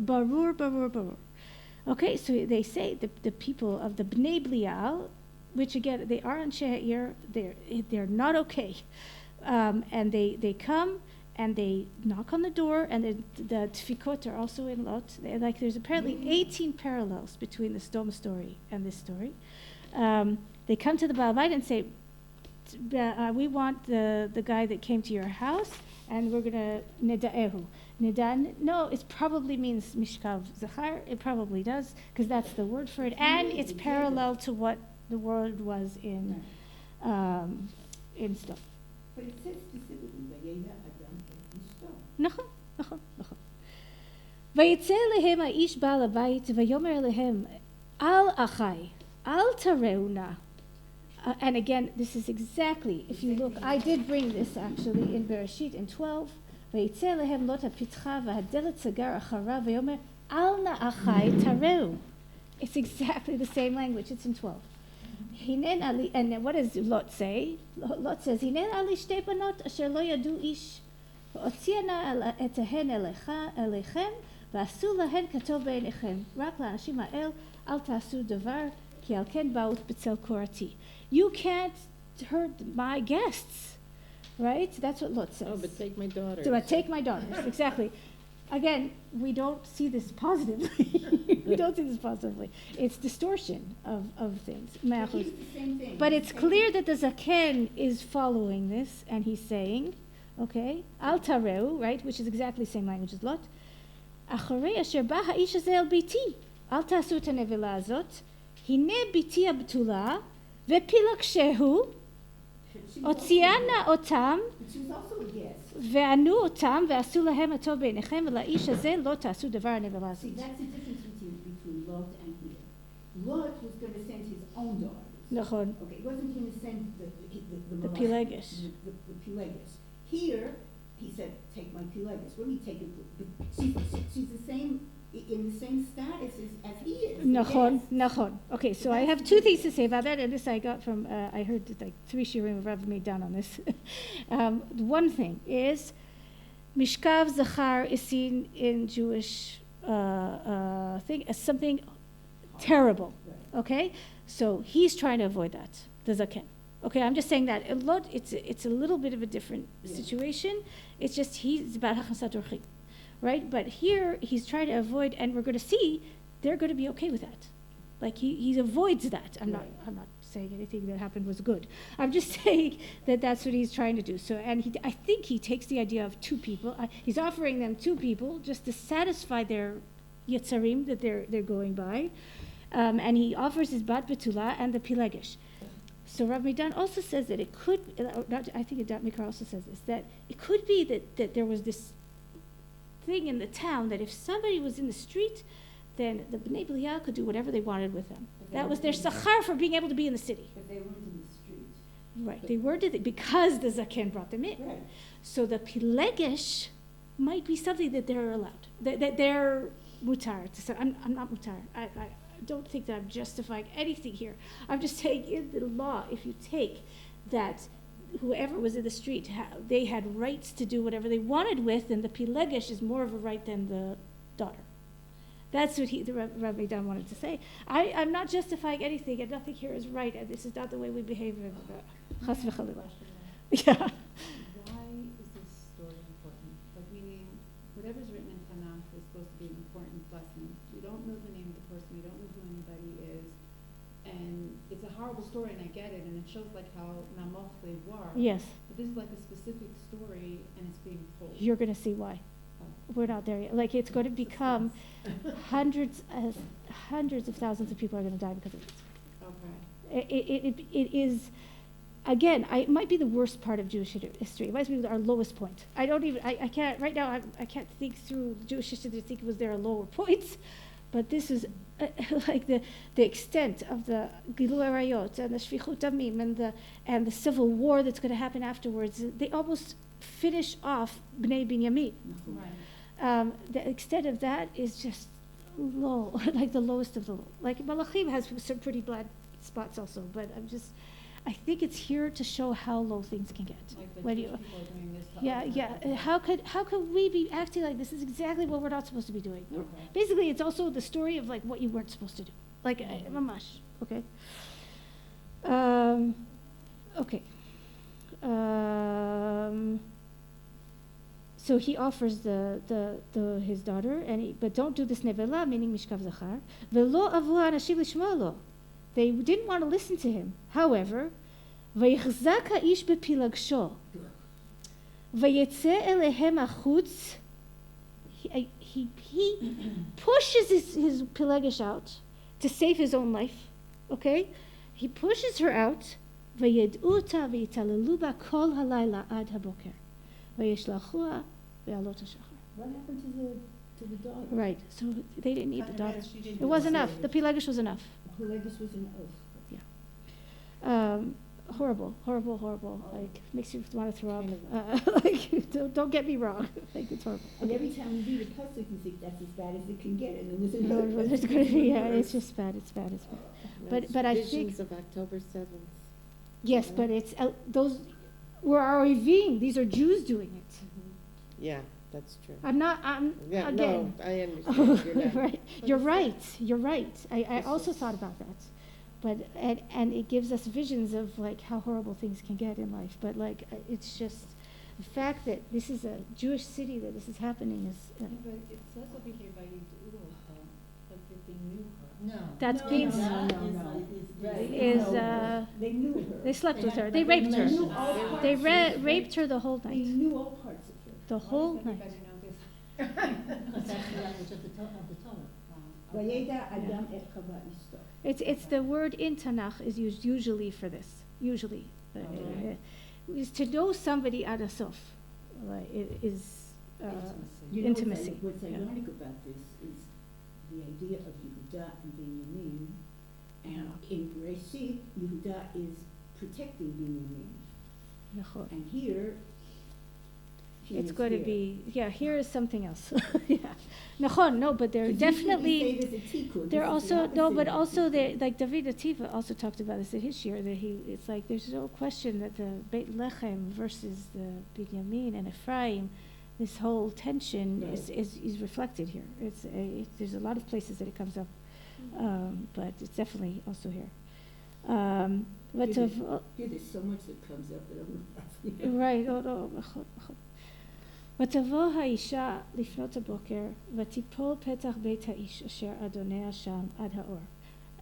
Okay, so they say the people of the Bnei Blial, which again, they are on She'ir, they're not okay. And they come and they knock on the door, and the tfikot are also in Lot. There's apparently 18 parallels between the Sdom story and this story. They come to the Baal Bait and say, we want the guy that came to your house, and we're going to neda'ehu. No, it probably means mishkav zachar. It probably does, because that's the word for it, and it's parallel to what the word was in Sdom. But it says specifically, vayeda adam et ishto. נכון. ויצא אליהם האיש בעל הבית ויאמר אליהם, אל אחי, אל תראו נא. And again, this is exactly, if you look, I did bring this actually in Bereshit in 12. ויצא אליהם לוט הפתחה והדלת סגר אחריו ויאמר, אל נא אחי תראו. It's exactly the same language, it's in 12. And what does Lot say? Lot says, הנן עלי שתי בנות אשר לא ידעו איש, והוציאנה אתהן אליכם, ועשו להן כטוב בעיניכם. רק לאנשים האל אל תעשו דבר, כי על כן באו בצל קורתי. You can't hurt my guests, right? That's what Lot says. Oh, but take my daughters. So take my daughters, exactly. Again, we don't see this positively. It's distortion of things. But it's clear that the Zaken is following this, and he's saying, okay, Al Tareu, right, which is exactly the same language as Lot. Acharei asher ba haish hazeh el biti, al ta'asu et hanevela azot, hine biti abtula, vepilakshehu, otziana otam, וענו אותם ועשו להם הטוב בעיניכם ולאיש הזה לא תעשו דבר הנבלה הזאת. See, that's the difference between Lot and here. Lot was going to send his own daughters. נכון. Okay, he wasn't going to send the Pelegish. The Pelegish. Here, he said, take my Pelegish. What do you take? She's the same, in the same status as he is. נכון. Okay, so I have two things to say about that, and this I got from, I heard like 3 shiurim Rav made down on this. One thing is, Mishkav Zachar is seen in Jewish thing as something terrible, okay? So he's trying to avoid that, the Zaken. Okay, I'm just saying that it's a little bit of a different situation. It's just he's about Hachasat Orchim. Right, but here he's trying to avoid, and we're going to see they're going to be okay with that. Like he avoids that. I'm not saying anything that happened was good. I'm just saying that that's what he's trying to do. So, and I think he takes the idea of 2 people. He's offering them 2 people just to satisfy their yetzarim that they're going by, and he offers his bat betula and the pilegish. So Rav Midan also says that it could. I think Adat Mikra also says this, that it could be that there was this thing in the town that if somebody was in the street, then the Bnei Belial could do whatever they wanted with them. That was their sachar for being able to be in the city. But they weren't in the street. Right, they were because the Zaken brought them in. Right. So the Pilegesh might be something that they're allowed, that they're mutar. To say, I'm not mutar. I don't think that I'm justifying anything here. I'm just saying in the law, if you take that whoever was in the street, they had rights to do whatever they wanted with, and the Pilegesh is more of a right than the daughter. That's what the Rabbi Dan wanted to say. I'm not justifying anything, and nothing here is right, and this is not the way we behave. Chas v'chalila. Yeah. Why is this story important? Like, meaning, whatever's written in Tanakh is supposed to be an important lesson. We don't know the name of the person, we don't know who anybody is, and it's a horrible story, and I get it, and it shows like how namoch they were. Yes. But this is like a specific story, and it's being told. You're going to see why. We're not there yet. Like, it's going to become hundreds of thousands of people are going to die because of this. Okay. It is, again, it might be the worst part of Jewish history. It might be our lowest point. I can't, right now, I can't think through Jewish history to think was there are lower points, but this is like the extent of the Gilu Arayot and the Shvichut Damim and the civil war that's going to happen afterwards. They almost finish off Bnei Binyamin. Right. The extent of that is just low, like the lowest of the low. Like Malachim has some pretty bad spots also, but I think it's here to show how low things can get. Like the When Jewish you, people are doing this to yeah, other yeah. people. How could we be acting like this is exactly what we're not supposed to be doing? Okay. Basically, it's also the story of like what you weren't supposed to do. Like mamash, okay. Okay. So he offers his daughter, but don't do this nevela, meaning mishkav zachar. Velo avu anashim lishma lo. They didn't want to listen to him. However, vayichzak haish bepilagsho, vayetze elehem achutz. He pushes his pilegesh out to save his own life. Okay, he pushes her out. Vayed'u ota v'yitalalu ba kol halayla ad haboker. Vayishlachua ve'alot hashachar. What happened to the daughter? Right, so they didn't need the daughter. She didn't It was do enough. it. The pilegesh was enough. Pilegesh was an oath. Horrible. Like makes you want to throw up. Like don't get me wrong. Like it's horrible. And every time you read a pasuk, you think that's as bad as it can get, and then there's No, another it's pasuk going to be. Yeah, worse. it's just bad. It's bad. But I think Visions of October 7th. yes, but it's those were Arivim. These are Jews doing it. Yeah, that's true. I'm Yeah, again. no, I understand. You're not. Right. You're right. I also thought about that. But and it gives us visions of like how horrible things can get in life. But like it's just the fact that this is a Jewish city that this is happening is But it says over here by Yid'u, like that they knew her. No. that's No, being no. Right. is They knew her. they slept with her. had- They raped They knew her. all parts They of her. raped her the whole They night. knew all parts of her. The whole Why does night. everybody know this? Because that's the language of the Torah. Vayeda Adam et Chava Ishto. It's the word in Tanakh is used usually for this. Usually, is to know somebody ad asof. It is You know, intimacy. What's Yeah. ironic about this is the idea of Yehuda and Binyamin. And in Bereshit, Yehuda is protecting Binyamin. Nachon. And here, she It's is going to here. be here is something else. Yeah, Nachon. No, but they're Because usually definitely. we say there's a tikkun, They're this is the also no, opposite but of a also tikkun. they like David Ativa also talked about this in his year that it's like there's no question that the Beit Lechem versus the Binyamin and Ephraim, this whole tension Right. is reflected here. There's a lot of places that it comes up, but it's definitely also here. But Here of Here, there's so much that comes up that I'm not. right, no. ותבוא האישה לפנות הבוקר, ותיפול פתח בית האיש אשר אדוניה שם עד האור.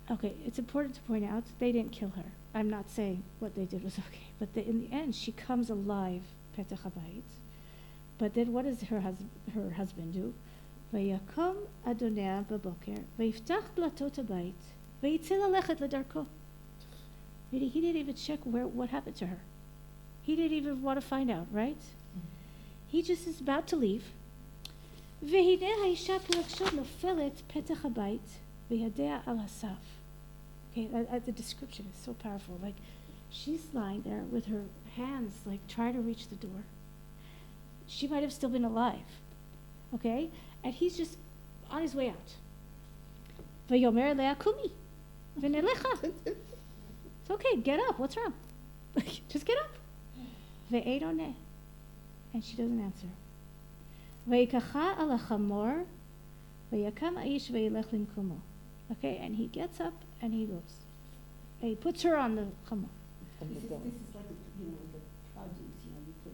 Okay, it's important to point out they didn't kill her. I'm not saying what they did was okay, but in the end she comes alive, פתח הבית. But then what does her husband do? ויקום אדוניה בבוקר, ויפתח דלתות הבית, ויצא ללכת לדרכו. He didn't even check what happened to her. He didn't even want to find out, right? He just is about to leave, והנה האישה פלגשו נופלת פתח הבית וידיה על הסף. Okay, the description is so powerful. Like, she's lying there with her hands, like, trying to reach the door. She might have still been alive. Okay? And he's just on his way out. ויאמר אליה קומי ונלכה. It's okay, get up, what's wrong? Just get up. ואין עונה. And she doesn't answer. ויקחה על החמור ויקם האיש וילך למקומו. Okay, and he gets up and he goes. And he puts her on the chamor. This is like like a produce, you put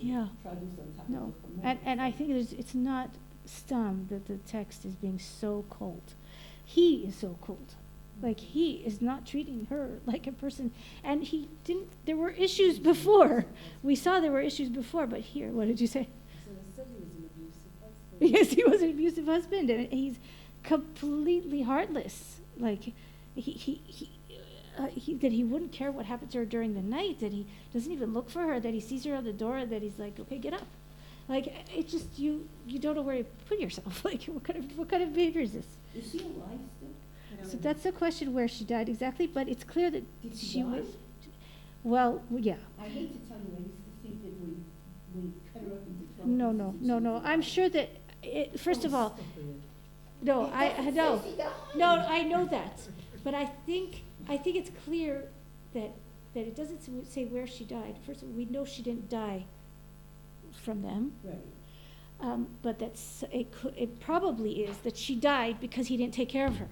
Yeah. produce on top No, of the chamor. and I think it's not stum that the text is being so cold. He is so cold. Like, he is not treating her like a person. And he didn't, there were issues before. We saw there were issues before, but here, what did you say? So they said he was an abusive husband. Yes, he was an abusive husband, and he's completely heartless. Like, that he wouldn't care what happened to her during the night, that he doesn't even look for her, that he sees her at the door, that he's like, okay, get up. Like, it's just, you don't know where you put yourself. Like, what kind of behavior is this? Is she alive still? So that's the question, where she died exactly, but it's clear that Did she she die? was, well, yeah. I hate to tell you, I used to think that we cut her up into 12 No. I'm sure that, first of all, no, I know that, but I think it's clear that it doesn't say where she died. First of all, we know she didn't die from them, Right. but it probably is that she died because he didn't take care of her.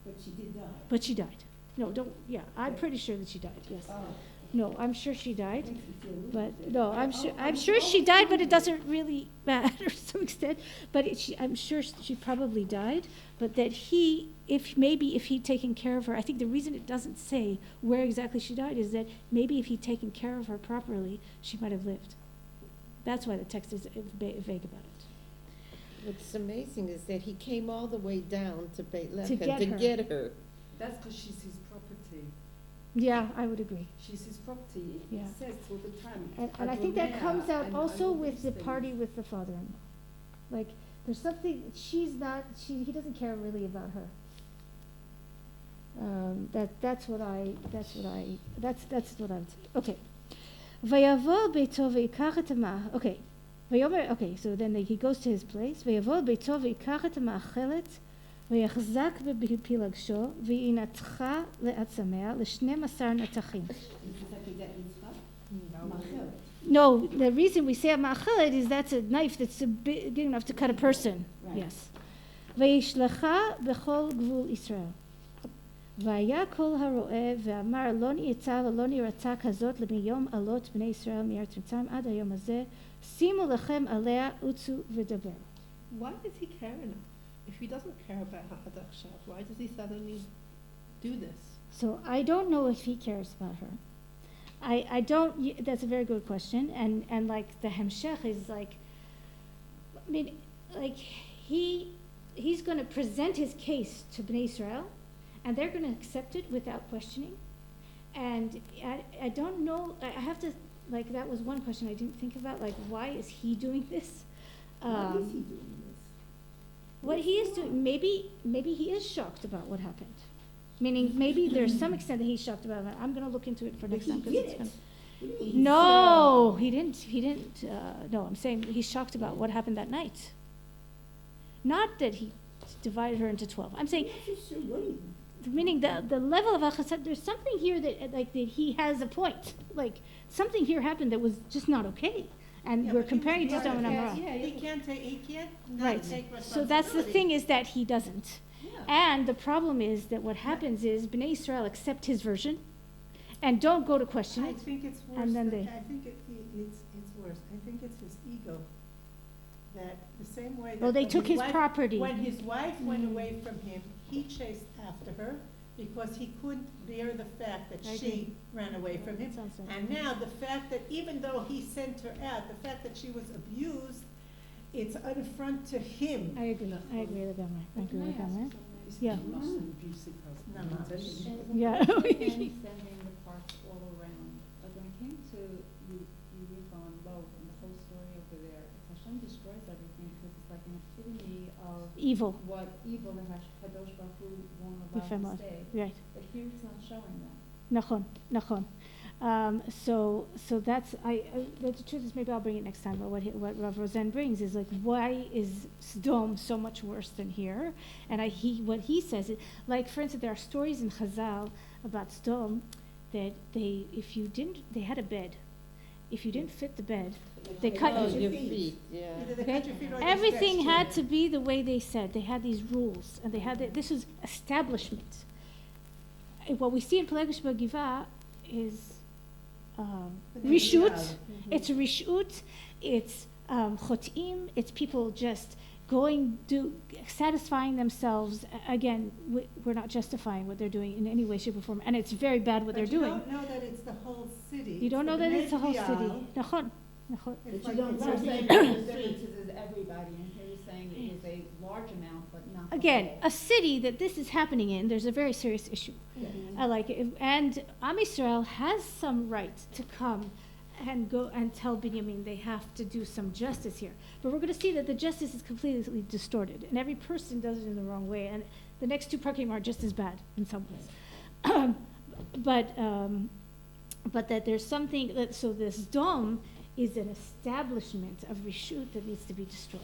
But she did die. But she died. No, I'm pretty sure that she died. Yes. Oh. No, I'm sure she died. Makes me feel a little But bit. no, I'm sure she died, but it doesn't really matter to some extent. But I'm sure she probably died. But that if he'd taken care of her, I think the reason it doesn't say where exactly she died is that maybe if he'd taken care of her properly, she might have lived. That's why the text is vague about it. What's amazing is that he came all the way down to Beit To Lechem get her. get her. That's because she's his property. Yeah, I would agree. She's his property. Yeah. He says all the time. And I think that Adonai comes out and also all with these the things. party with the father-in-law. Like, there's something, he doesn't care really about her. That's what I would say. Okay. ויבוא ביתו ויקח את okay. ויאמר, okay, so then he goes to his place. ויבוא ביתו ויקח את המאכלת ויחזק בפילגשו וינתחה לעצמיה ל12 נתחים. No, the reason we say a ma'achelet is that's a knife that's big enough to cut a person. Right. Yes. וישלחה בכל גבול ישראל. והיה כל הרואה ואמר לא נהייתה ולא נראתה כזאת למיום עלות בני ישראל מארץ מצרים עד היום הזה, שימו לכם עליה וצאו ודבר. Why does he care enough? If he doesn't care about her עד עכשיו, why does he suddenly do this? So I don't know if he cares about her. I don't, that's a very good question. And like the Hemshech is like, I mean, like he's going to present his case to Bnei Israel, and they're going to accept it without questioning. And I don't know, I have to, like, that was one question I didn't think about, like, why is he doing this? Why is he doing this? What he is doing, maybe he is shocked about what happened. Meaning, maybe there's some extent that he's shocked about it. I'm going to look into it for next time. But he It's did gonna, it. no, he didn't. No, I'm saying he's shocked about what happened that night. Not that he divided her into 12. I'm saying, meaning the level of al-Chasad, there's something here that he has a point. Like, something here happened that was just not okay. And Yeah, we're but he comparing it to was Sodom and part of Amorah. it. He can't not Right. take So that's the responsibility. thing, is that he doesn't. And the problem is that what happens is Bnei Israel accept his version and don't go to question I it. think it's worse. And then I think it's worse. I think it's his ego. That the same way that Well, they when took his wife- property. When his wife went away from him, he chased after her because he couldn't bear the fact that I she agree. ran away from him. Sounds like And now the fact that even though he sent her out, the fact that she was abused, it's an affront to him. I agree with them. I agree with them. He's Yeah. not an abusive husband. No, no. Yeah. And sending the parts all around. But when it came to Yerichon, Lov, and the whole story over there, Hashem destroys everything because it's evil. what evil the Kadosh Baruch Hu won't יפה allow מאוד. to stay. Right. But here he's not showing that. נכון, נכון. So that's the truth is, maybe I'll bring it next time. But what Rav Rosen brings is like, why is Sodom so much worse than here? And what he says is, like, for instance, there are stories in Chazal about Sodom that they had a bed. If you didn't fit the bed, they cut your feet. Yeah. Either they Okay? cut your feet or they Everything stretch had you. to be the way they said. They had these rules, and they had this was establishment. What we see in Pelegish Bagivah is rishut. It's rishut. It's chotim. It's people just satisfying themselves. Again, we're not justifying what they're doing in any way, shape, or form, and it's very bad what they're doing. You don't know that it's the whole city. You don't know that it's the whole city. Nachon. But It's you like don't the You're know. saying the differences is everybody, and here you're saying it is a large amount, but not the Again, whole. a city that this is happening in, there's a very serious issue. I like it. And Am Yisrael has some right to come and go and tell Binyamin they have to do some justice here. But we're going to see that the justice is completely distorted, and every person does it in the wrong way. And the next two prakim are just as bad in some ways. But that there's something that, so this dome is an establishment of reshut that needs to be destroyed.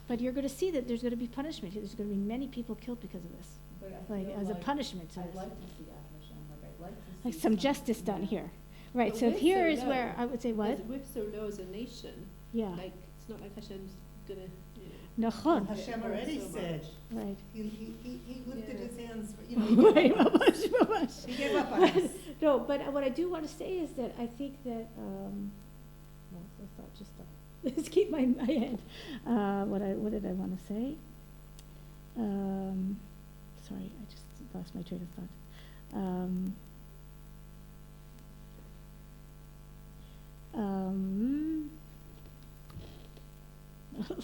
But you're going to see that there's going to be punishment. There's going to be many people killed because of this, But I like feel as a like punishment to I'd this. like to see Hashem, I'd like to see Like some justice done yeah. here. Right, But so we're here so is low. where I would say what? Because we're so low as a nation. Yeah. Like, it's not like Hashem's gonna, you know. Nachon. Hashem already so much. said, Right. he lifted Yeah. his hands, he Right, gave up on us. mamash, mamash. He gave up on us. No, but what I do want to say is that I think that, well, the thought just stopped. Let's keep my head. What did I want to say? Sorry, I just lost my train of thought.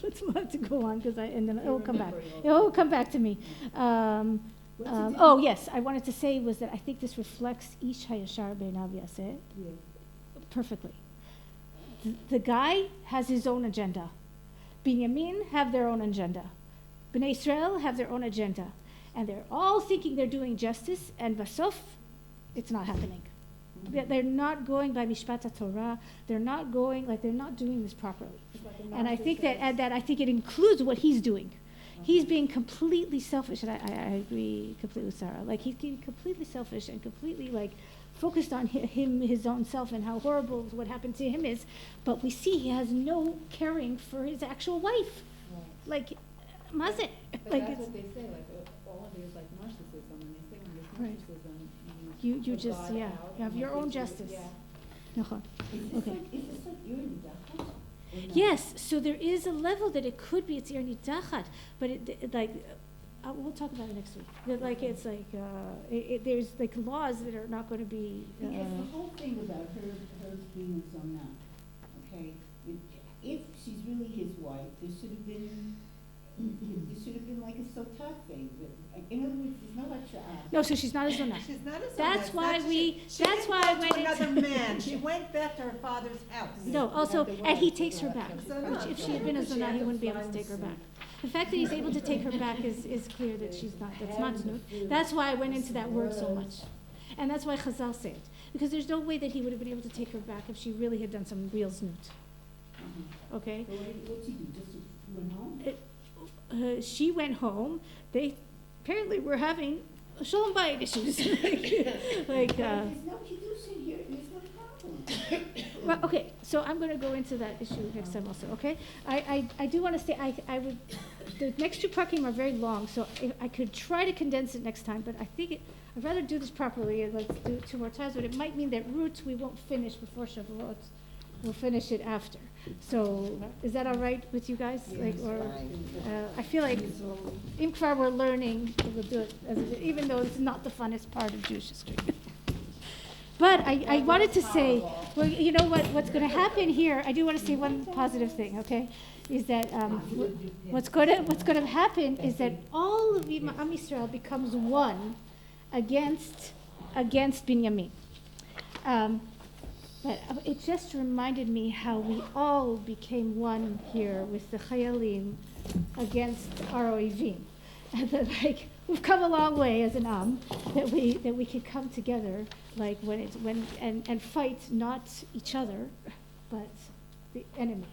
Let's not to go on because and then it'll come back. It'll come back to me. Oh yes, I wanted to say was that I think this reflects Ish Hayashar Beinav Yaseh perfectly. The guy has his own agenda. Binyamin have their own agenda. Bnei Israel have their own agenda. And they're all thinking they're doing justice, and Vasof, it's not happening. They're not going by Mishpat Torah. They're not going, they're not doing this properly. And I think that I think it includes what he's doing. He's being completely selfish, and I agree completely with Sarah. Like, he's being completely selfish and completely, focused on his own self and how horrible what happened to him is. But we see he has no caring for his actual wife. Like, Mazet. But Like, that's it's, what they say, all of it is like narcissism, and they say when there's Right. narcissism, you put just, God yeah, out you have and your let own people- justice. Yeah. Nachon. Is this Okay. like you're in the Dachas? Yes, so there is a level that it could be, it's Ir Nidachat, but we'll talk about it next week. That there's laws that are not going to be. Because the whole thing about her being Zona, okay, if she's really his wife, there should have been like a Sotah thing. In other words, there's no Hashra'a. No, so she's not a Zonah. She's not a That's Zonah. why She that's didn't why go I went to another into. man. She went back to her father's house. No, also, and he takes her back. Zonah. Which if she had been a Zonah, he wouldn't be able to take her back. The fact that he's able to take her back is clear that that's not Znut. That's why I went into that word so much. And that's why Chazal say it. Because there's no way that he would have been able to take her back if she really had done some real Znut. Okay? So what'd she do? Just went home? She went home. They apparently were having shalom bayit issues. There's no Kiddushin here. There's no problem. Well, okay, so I'm going to go into that issue next time also. Okay, I do want to say I would. The next two prakim are very long, so I could try to condense it next time. But I think I'd rather do this properly and let's do it 2 more times. But it might mean that roots we won't finish before Shavuot. We'll finish it after. So is that all right with you guys? I feel like in Kfar we're learning. We'll do it even though it's not the funnest part of Jewish history. But I wanted to say, well, you know what's going to happen here. I do want to say one positive thing. Okay, is that what's going to happen is that all of Am Yisrael becomes one against Binyamin. But it just reminded me how we all became one here with the Chayalim against our oivim. And that, like, we've come a long way as an that we can come together, like and fight not each other, but the enemy,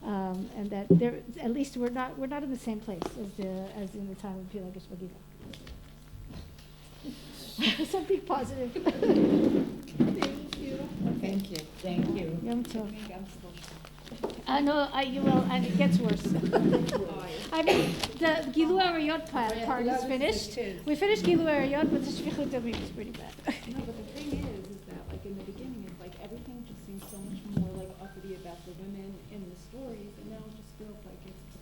and that there at least we're not in the same place as in the time of Pilagish Magida. Something positive. Thank you. Thank you. Yom Tov. No, you will, and it gets worse. I mean, the Gilu Arayot part is finished. We finished Gilu Arayot, but the Shvichut Damim is pretty bad. No, but the thing is that like in the beginning, it's like everything just seems so much more like uppity about the women in the stories, and now it just feels like it's